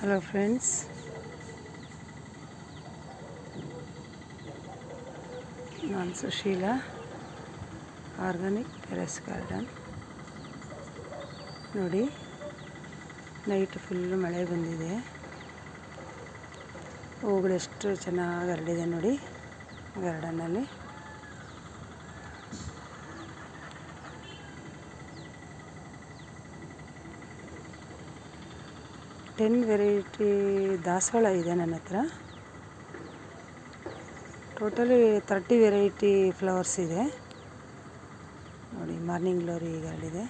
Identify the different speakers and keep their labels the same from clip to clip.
Speaker 1: Hello friends, ನಾನು Sushila, organic terrace garden. ನೋಡಿ, night full ಮಳೆ ಬಂದಿದೆ. ಹೂಗಳು ಎಷ್ಟು ಚೆನ್ನಾಗಿ ಹರಡಿದೆ ನೋಡಿ ಗಾರ್ಡನ್ನಲ್ಲಿ. ಟೆನ್ ವೆರೈಟಿ ದಾಸವಾಳ ಇದೆ ನನ್ನ ಹತ್ರ. ಟೋಟಲಿ 30 ವೆರೈಟಿ ಫ್ಲವರ್ಸ್ ಇದೆ ನೋಡಿ. ಮಾರ್ನಿಂಗ್ ಗ್ಲೋರಿ ಈಗ ಹರಡಿದೆ,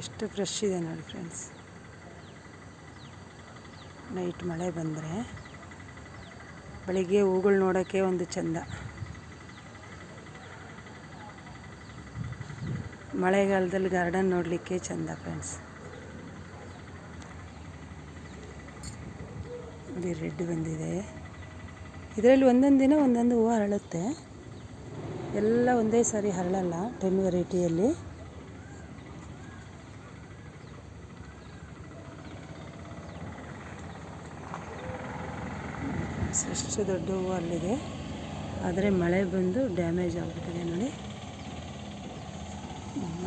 Speaker 1: ಎಷ್ಟು ಫ್ರೆಶ್ ಇದೆ ನೋಡಿ ಫ್ರೆಂಡ್ಸ್. ನೈಟ್ ಮಳೆ ಬಂದರೆ ಬೆಳಿಗ್ಗೆ ಹೂಗಳು ನೋಡೋಕ್ಕೆ ಒಂದು ಚೆಂದ. ಮಳೆಗಾಲದಲ್ಲಿ ಗಾರ್ಡನ್ ನೋಡಲಿಕ್ಕೆ ಚೆಂದ ಫ್ರೆಂಡ್ಸ್. ನೋಡಿ, ರೆಡ್ ಬಂದಿದೆ. ಇದರಲ್ಲಿ ಒಂದೊಂದು ದಿನ ಒಂದೊಂದು ಹೂವು ಅರಳುತ್ತೆ, ಎಲ್ಲ ಒಂದೇ ಸಾರಿ ಹರಳಲ್ಲ. 10 ವೆರೈಟಿಯಲ್ಲಿ ಎಷ್ಟು ದೊಡ್ಡ ಹೂವು ಅಲ್ಲಿದೆ, ಆದರೆ ಮಳೆ ಬಂದು ಡ್ಯಾಮೇಜ್ ಆಗಿಬಿಟ್ಟಿದೆ ನೋಡಿ.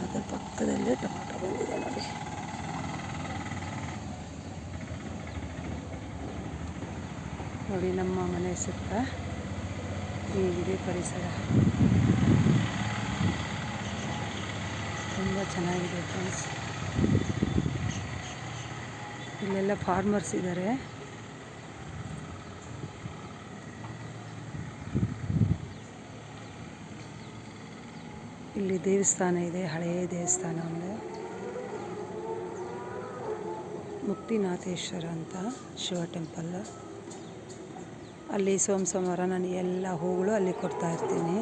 Speaker 1: ಅದರ ಪಕ್ಕದಲ್ಲೇ ಟೊಮೆಟೊ ಬಂದಿದೆ ನೋಡಿ. ನೋಡಿ, ನಮ್ಮ ಮನೆ ಸುತ್ತ ಹೀಗಿದೆ ಪರಿಸರ. ತುಂಬ ಚೆನ್ನಾಗಿದೆ ಫ್ರೆಂಡ್ಸ್. ಇಲ್ಲೆಲ್ಲ ಫಾರ್ಮರ್ಸ್ ಇದ್ದಾರೆ. ಇಲ್ಲಿ ದೇವಸ್ಥಾನ ಇದೆ, ಹಳೆಯ ದೇವಸ್ಥಾನ ಒಂದು, ಮುಕ್ತಿನಾಥೇಶ್ವರ ಅಂತ ಶಿವ ಟೆಂಪಲ್. ಅಲ್ಲಿ ಸೋಮವಾರ ನಾನು ಎಲ್ಲ ಹೂಗಳು ಅಲ್ಲಿ ಕೊಡ್ತಾ ಇರ್ತೀನಿ.